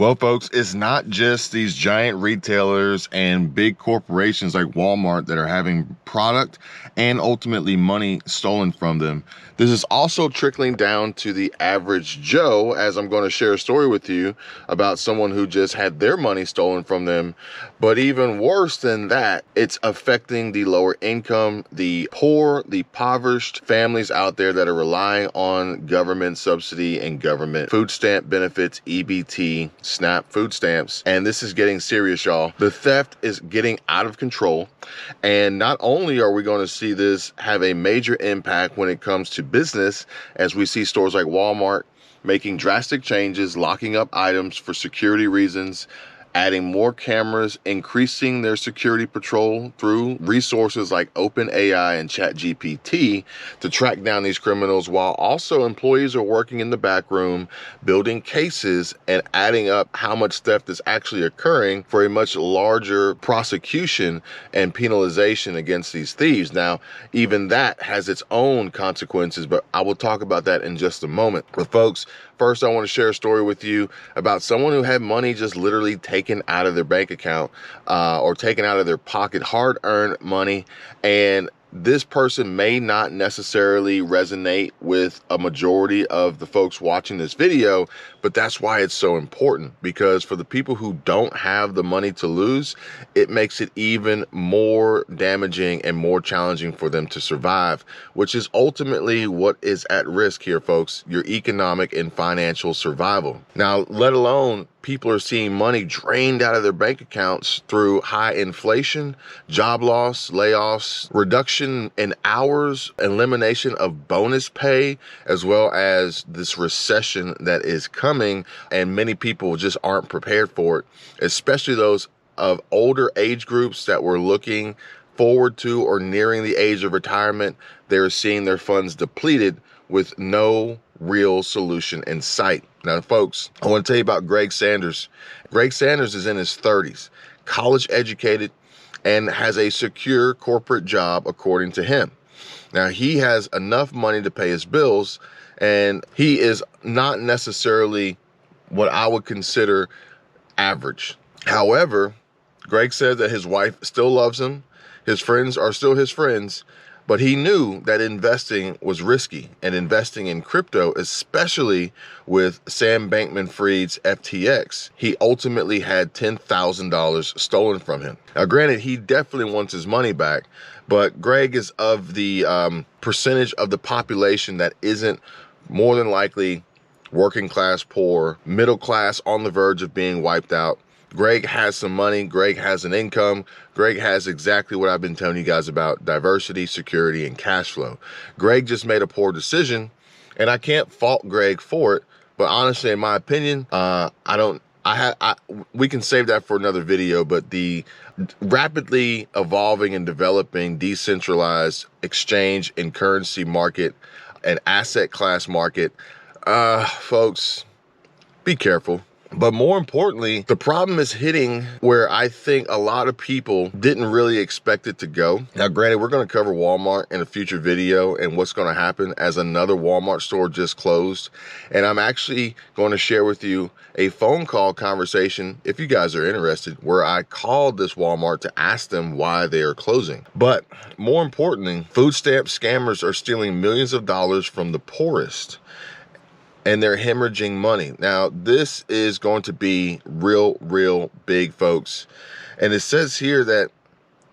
Well, folks, it's not just these giant retailers and big corporations like Walmart that are having product and ultimately money stolen from them. This is also trickling down to the average Joe, as I'm going to share a story with you about someone who just had their money stolen from them. But even worse than that, it's affecting the lower income, the poor, the impoverished families out there that are relying on government subsidy and government food stamp benefits, EBT, SNAP food stamps. And this is getting serious, y'all. The theft is getting out of control. And not only are we going to see this have a major impact when it comes to business, as we see stores like Walmart making drastic changes, locking up items for security reasons, adding more cameras, increasing their security patrol through resources like OpenAI and ChatGPT to track down these criminals, while also employees are working in the back room, building cases and adding up how much theft is actually occurring for a much larger prosecution and penalization against these thieves. Now, even that has its own consequences, but I will talk about that in just a moment. But folks, first, I want to share a story with you about someone who had money just literally taken out of their bank account or taken out of their pocket, hard-earned money. And this person may not necessarily resonate with a majority of the folks watching this video, but that's why it's so important, because for the people who don't have the money to lose, it makes it even more damaging and more challenging for them to survive, which is ultimately what is at risk here, folks, your economic and financial survival. Now, let alone people are seeing money drained out of their bank accounts through high inflation, job loss, layoffs, reduction in hours, elimination of bonus pay, as well as this recession that is coming, and many people just aren't prepared for it, especially those of older age groups that were looking forward to or nearing the age of retirement. They're seeing their funds depleted with no real solution in sight. Now, folks, I want to tell you about Greg Sanders. Greg Sanders is in his 30s, college educated, and has a secure corporate job, according to him. Now, he has enough money to pay his bills, and he is not necessarily what I would consider average. However, Greg said that his wife still loves him. His friends are still his friends, but he knew that investing was risky, and investing in crypto, especially with Sam Bankman-Fried's FTX, he ultimately had $10,000 stolen from him. Now, granted, he definitely wants his money back, but Greg is of the percentage of the population that isn't more than likely working class poor, middle class on the verge of being wiped out. Greg has some money. Greg has an income. Greg has exactly what I've been telling you guys about: diversity, security, and cash flow. Greg just made a poor decision, and I can't fault Greg for it. But honestly, in my opinion, we can save that for another video. But the rapidly evolving and developing decentralized exchange and currency market and asset class market, folks, be careful. But more importantly, the problem is hitting where I think a lot of people didn't really expect it to go. Now, granted, we're going to cover Walmart in a future video and what's going to happen, as another Walmart store just closed. And I'm actually going to share with you a phone call conversation, if you guys are interested, where I called this Walmart to ask them why they are closing. But more importantly, food stamp scammers are stealing millions of dollars from the poorest, and they're hemorrhaging money. Now, this is going to be real big, folks. And it says here that,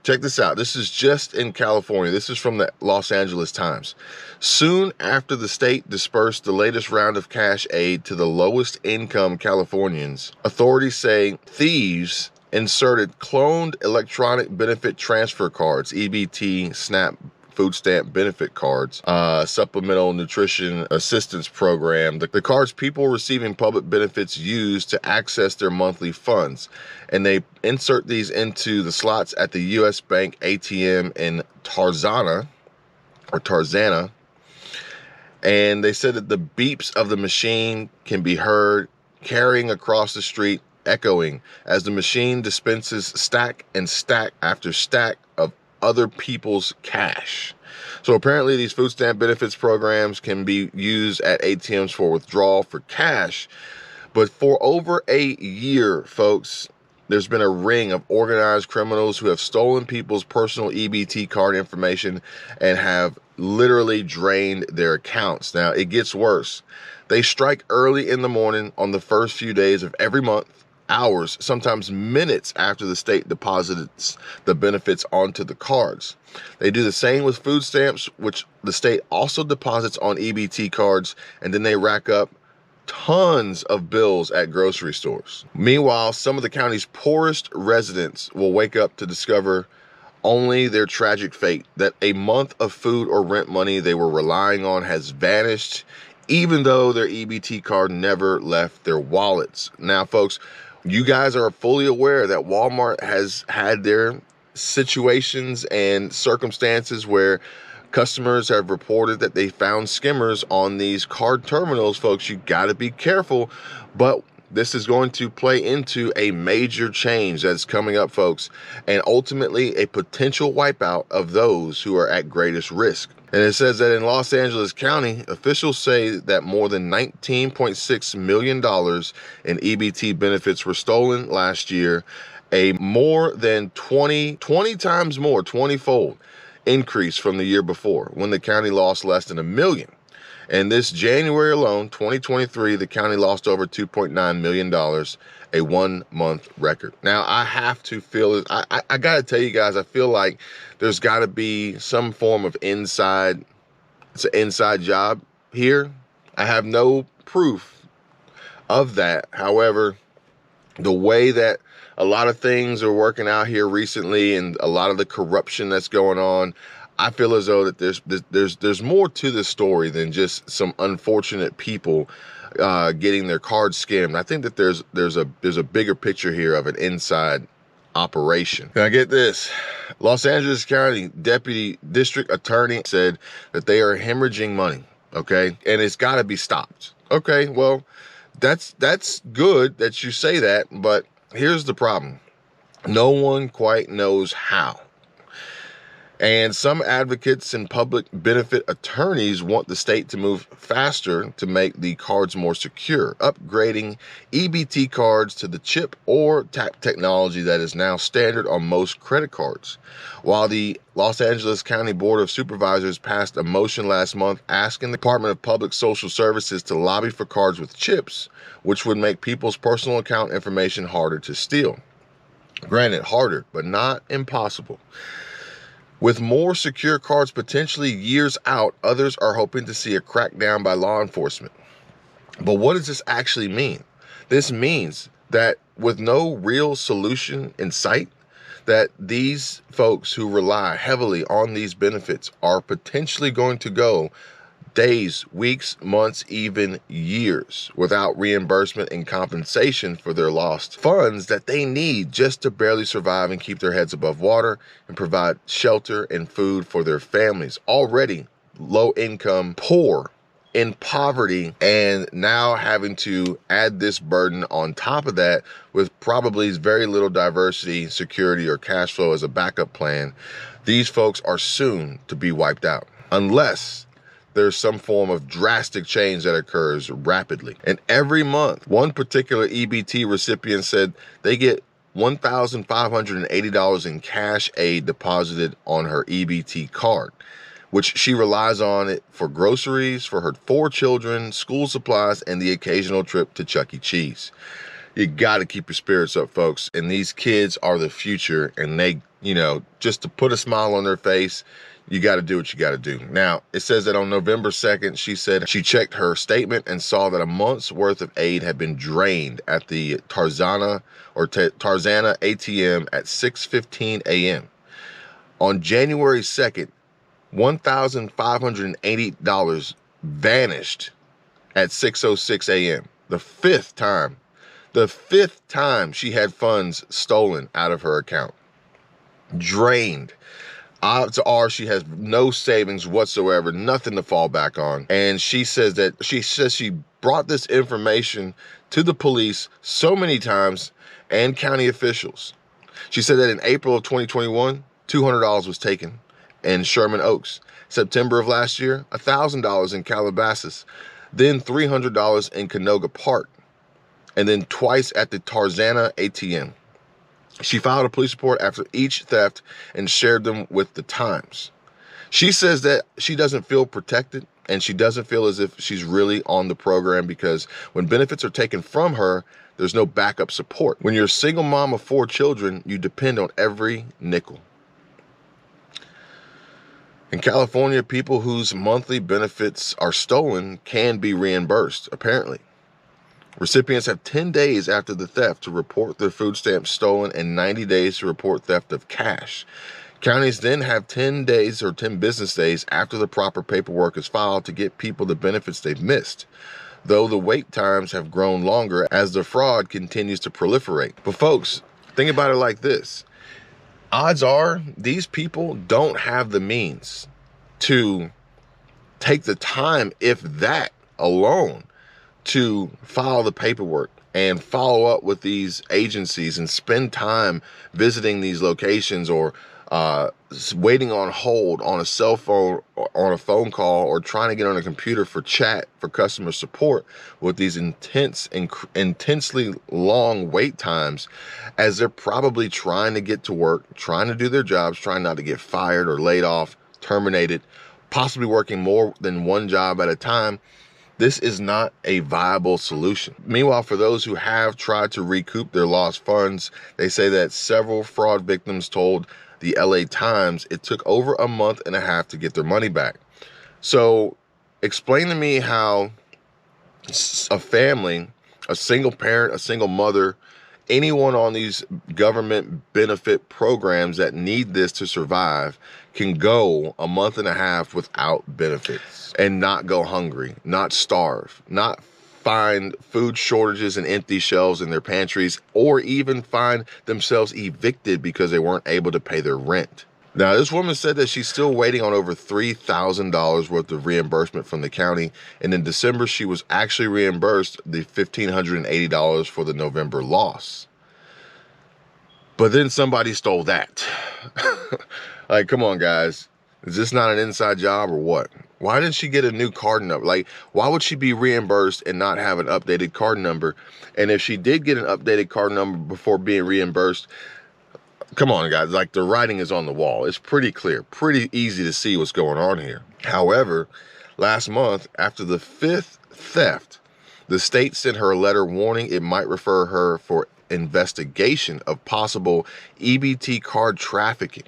check this out, this is just in California. This is from the Los Angeles Times. Soon after the state dispersed the latest round of cash aid to the lowest income Californians, authorities say thieves inserted cloned electronic benefit transfer cards, EBT, SNAP, food stamp benefit cards, supplemental nutrition assistance program. The cards people receiving public benefits use to access their monthly funds. And they insert these into the slots at the U.S. Bank ATM in Tarzana. And they said that the beeps of the machine can be heard carrying across the street, echoing as the machine dispenses stack and stack after stack of other people's cash. So apparently these food stamp benefits programs can be used at ATMs for withdrawal for cash, But for over a year, folks, there's been a ring of organized criminals who have stolen people's personal EBT card information and have literally drained their accounts. Now, it gets worse. They strike early in the morning on the first few days of every month, hours, sometimes minutes after the state deposits the benefits onto the cards. They do the same with food stamps, which the state also deposits on EBT cards, and then they rack up tons of bills at grocery stores. Meanwhile, some of the county's poorest residents will wake up to discover only their tragic fate, that a month of food or rent money they were relying on has vanished, even though their EBT card never left their wallets. Now, folks, you guys are fully aware that Walmart has had their situations and circumstances where customers have reported that they found skimmers on these card terminals. Folks, you got to be careful, but this is going to play into a major change that's coming up, folks, and ultimately a potential wipeout of those who are at greatest risk. And it says that in Los Angeles County, officials say that more than $19.6 million in EBT benefits were stolen last year, a more than 20 times more, 20-fold increase from the year before, when the county lost less than $1 million. And this January alone, 2023, the county lost over $2.9 million, a 1-month record. Now, I have to feel, I got to tell you guys, I feel like there's got to be some form of it's an inside job here. I have no proof of that. However, the way that a lot of things are working out here recently and a lot of the corruption that's going on, I feel as though that there's more to this story than just some unfortunate people getting their cards skimmed. I think that there's a bigger picture here of an inside operation. Now get this. Los Angeles County Deputy District Attorney said that they are hemorrhaging money, okay? And it's got to be stopped. Okay, well, that's good that you say that, but here's the problem. No one quite knows how. And some advocates and public benefit attorneys want the state to move faster to make the cards more secure, upgrading EBT cards to the chip or tap technology that is now standard on most credit cards. While the Los Angeles County Board of Supervisors passed a motion last month asking the Department of Public Social Services to lobby for cards with chips, which would make people's personal account information harder to steal. Granted, harder, but not impossible. With more secure cards potentially years out, others are hoping to see a crackdown by law enforcement. But what does this actually mean? This means that with no real solution in sight, that these folks who rely heavily on these benefits are potentially going to go days, weeks, months, even years without reimbursement and compensation for their lost funds that they need just to barely survive and keep their heads above water and provide shelter and food for their families. Already low income, poor, in poverty, and now having to add this burden on top of that with probably very little diversity, security, or cash flow as a backup plan. These folks are soon to be wiped out unless there's some form of drastic change that occurs rapidly. And every month, one particular EBT recipient said they get $1,580 in cash aid deposited on her EBT card, which she relies on it for groceries, for her 4 children, school supplies, and the occasional trip to Chuck E. Cheese. You got to keep your spirits up, folks. And these kids are the future, and they, just to put a smile on their face, you got to do what you got to do. Now, it says that on November 2nd, she said she checked her statement and saw that a month's worth of aid had been drained at the Tarzana ATM at 6:15 a.m. On January 2nd, $1,580 vanished at 6:06 a.m. The fifth time she had funds stolen out of her account. Drained. Odds are she has no savings whatsoever, nothing to fall back on. And she says she brought this information to the police so many times and county officials. She said that in April of 2021, $200 was taken in Sherman Oaks. September of last year, $1,000 in Calabasas. Then $300 in Canoga Park. and then twice at the Tarzana ATM. She filed a police report after each theft and shared them with the Times. She says that she doesn't feel protected and she doesn't feel as if she's really on the program because when benefits are taken from her, there's no backup support. When you're a single mom of 4 children, you depend on every nickel. In California, people whose monthly benefits are stolen can be reimbursed, apparently. Recipients have 10 days after the theft to report their food stamps stolen and 90 days to report theft of cash. Counties then have 10 days or 10 business days after the proper paperwork is filed to get people the benefits they've missed, though the wait times have grown longer as the fraud continues to proliferate. But folks, think about it like this. Odds are these people don't have the means to take the time, if that alone, to file the paperwork and follow up with these agencies and spend time visiting these locations or waiting on hold on a cell phone or on a phone call or trying to get on a computer for chat for customer support with these intensely long wait times, as they're probably trying to get to work, trying to do their jobs, trying not to get fired or laid off, terminated, possibly working more than one job at a time. This is not a viable solution. Meanwhile, for those who have tried to recoup their lost funds, they say that several fraud victims told the LA Times it took over a month and a half to get their money back. So explain to me how a family, a single parent, a single mother, anyone on these government benefit programs that need this to survive can go a month and a half without benefits and not go hungry, not starve, not find food shortages and empty shelves in their pantries, or even find themselves evicted because they weren't able to pay their rent. Now, this woman said that she's still waiting on over $3,000 worth of reimbursement from the county, and in December, she was actually reimbursed the $1,580 for the November loss. But then somebody stole that. Like, come on, guys. Is this not an inside job or what? Why didn't she get a new card number? Like, why would she be reimbursed and not have an updated card number? And if she did get an updated card number before being reimbursed, come on, guys, like, the writing is on the wall. It's pretty clear, pretty easy to see what's going on here. However, last month, after the 5th theft, the state sent her a letter warning it might refer her for investigation of possible EBT card trafficking.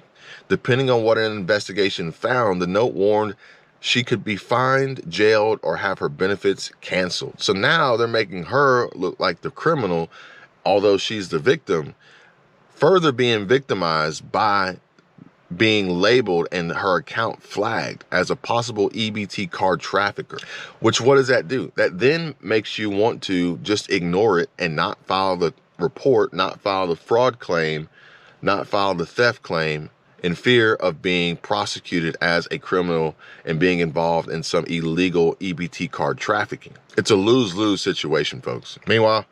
Depending on what an investigation found, the note warned she could be fined, jailed, or have her benefits canceled. So now they're making her look like the criminal, although she's the victim, further being victimized by being labeled and her account flagged as a possible EBT card trafficker. Which, what does that do? That then makes you want to just ignore it and not file the report, not file the fraud claim, not file the theft claim, in fear of being prosecuted as a criminal and being involved in some illegal EBT card trafficking. It's a lose-lose situation, folks. Meanwhile,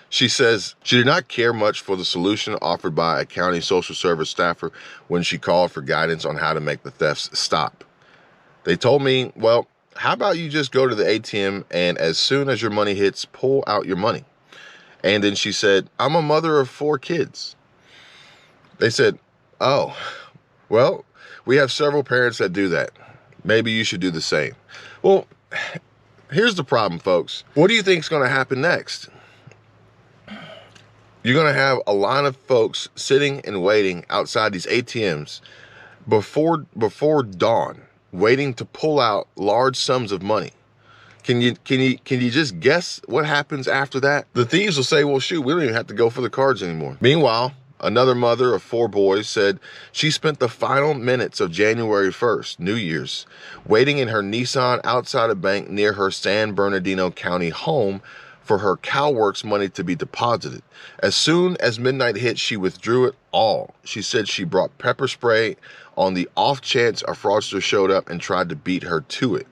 she says she did not care much for the solution offered by a county social service staffer when she called for guidance on how to make the thefts stop. They told me, well, how about you just go to the ATM and as soon as your money hits, pull out your money. And then she said, I'm a mother of 4 kids. They said, oh, well, we have several parents that do that. Maybe you should do the same. Well, here's the problem, folks. What do you think is going to happen next? You're going to have a line of folks sitting and waiting outside these ATMs before dawn, waiting to pull out large sums of money. Can you just guess what happens after that? The thieves will say, well, shoot, we don't even have to go for the cards anymore. Meanwhile, another mother of 4 boys said she spent the final minutes of January 1st, New Year's, waiting in her Nissan outside a bank near her San Bernardino County home for her CalWorks money to be deposited. As soon as midnight hit, she withdrew it all. She said she brought pepper spray on the off chance a fraudster showed up and tried to beat her to it.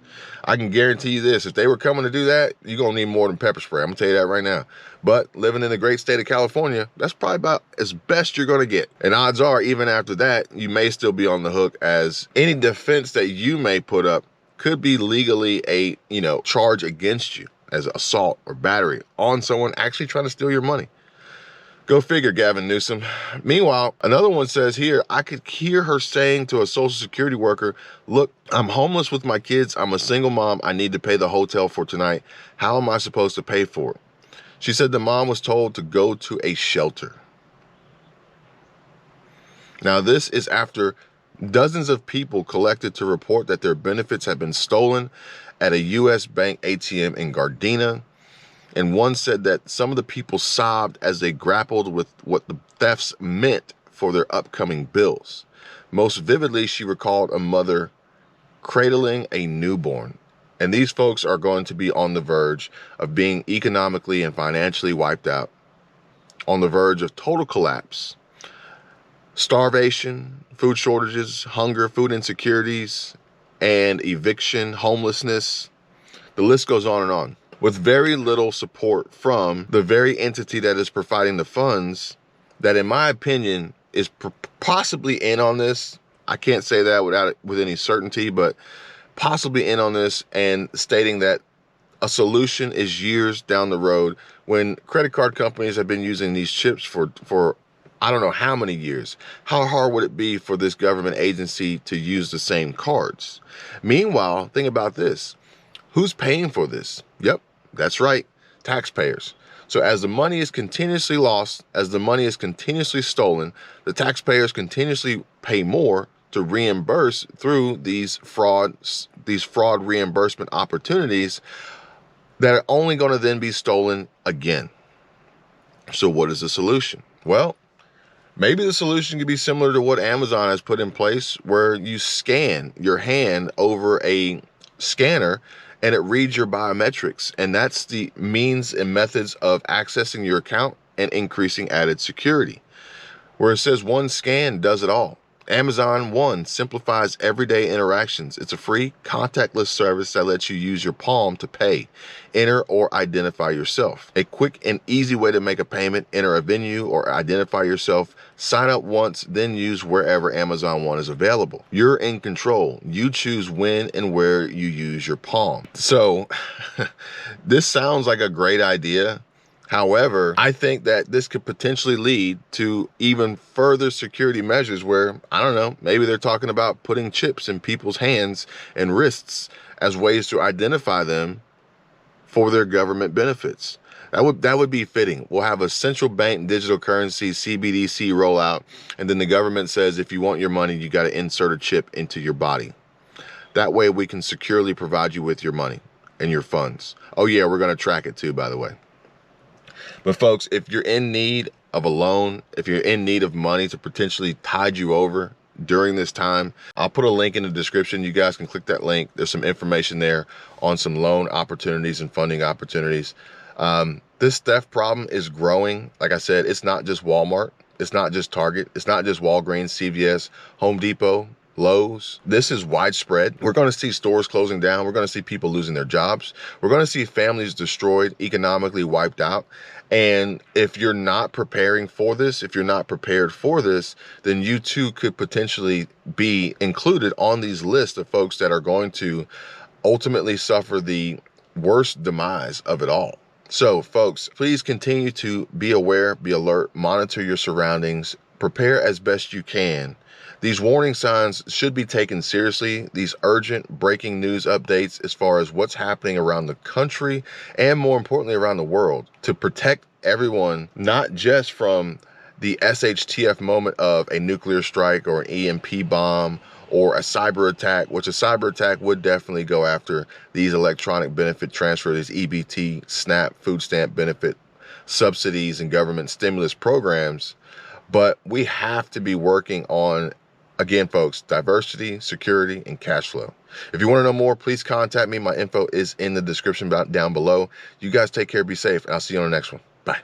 I can guarantee you this, if they were coming to do that, you're going to need more than pepper spray. I'm going to tell you that right now. But living in the great state of California, that's probably about as best you're going to get. And odds are, even after that, you may still be on the hook, as any defense that you may put up could be legally a, charge against you. as assault or battery on someone actually trying to steal your money. Go figure, Gavin Newsom. Meanwhile, another one says here, I could hear her saying to a Social Security worker, look, I'm homeless with my kids. I'm a single mom. I need to pay the hotel for tonight. How am I supposed to pay for it? She said the mom was told to go to a shelter. Now, this is after dozens of people collected to report that their benefits had been stolen at a U.S. bank ATM in Gardena. And one said that some of the people sobbed as they grappled with what the thefts meant for their upcoming bills. Most vividly, she recalled a mother cradling a newborn. And these folks are going to be on the verge of being economically and financially wiped out, on the verge of total collapse, starvation, food shortages, hunger, food insecurities, and eviction, homelessness. The list goes on and on, with very little support from the very entity that is providing the funds that, in my opinion, is possibly in on this. I can't say that with any certainty, but possibly in on this, and stating that a solution is years down the road, when credit card companies have been using these chips for I don't know how many years. How hard would it be for this government agency to use the same cards? Meanwhile, think about this. Who's paying for this? Yep, that's right, taxpayers. So as the money is continuously lost, as the money is continuously stolen, the taxpayers continuously pay more to reimburse through these fraud reimbursement opportunities that are only going to then be stolen again. So what is the solution? Well, maybe the solution could be similar to what Amazon has put in place, where you scan your hand over a scanner and it reads your biometrics. And that's the means and methods of accessing your account and increasing added security. Where it says one scan does it all. Amazon One simplifies everyday interactions. It's a free, contactless service that lets you use your palm to pay, enter, or identify yourself. A quick and easy way to make a payment, enter a venue, or identify yourself. Sign up once, then use wherever Amazon One is available. You're in control. You choose when and where you use your palm. So, this sounds like a great idea. However, I think that this could potentially lead to even further security measures where, I don't know, maybe they're talking about putting chips in people's hands and wrists as ways to identify them for their government benefits. That would be fitting. We'll have a central bank digital currency, CBDC rollout, and then the government says if you want your money, you got to insert a chip into your body. That way we can securely provide you with your money and your funds. Oh yeah, we're going to track it too, by the way. But folks, if you're in need of a loan, if you're in need of money to potentially tide you over during this time, I'll put a link in the description. You guys can click that link. There's some information there on some loan opportunities and funding opportunities. This theft problem is growing. Like I said, it's not just Walmart. It's not just Target. It's not just Walgreens, CVS, Home Depot, Lowe's. This is widespread. We're going to see stores closing down. We're going to see people losing their jobs. We're going to see families destroyed, economically wiped out. And if you're not preparing for this, if you're not prepared for this, then you too could potentially be included on these lists of folks that are going to ultimately suffer the worst demise of it all. So folks, please continue to be aware, be alert, monitor your surroundings, prepare as best you can. These warning signs should be taken seriously. These urgent breaking news updates as far as what's happening around the country and more importantly around the world, to protect everyone, not just from the SHTF moment of a nuclear strike or an EMP bomb or a cyber attack, which a cyber attack would definitely go after these electronic benefit transfer, these EBT, SNAP, food stamp benefit subsidies and government stimulus programs. But we have to be working on, again, folks, diversity, security, and cash flow. If you want to know more, please contact me. My info is in the description down below. You guys take care, be safe, and I'll see you on the next one. Bye.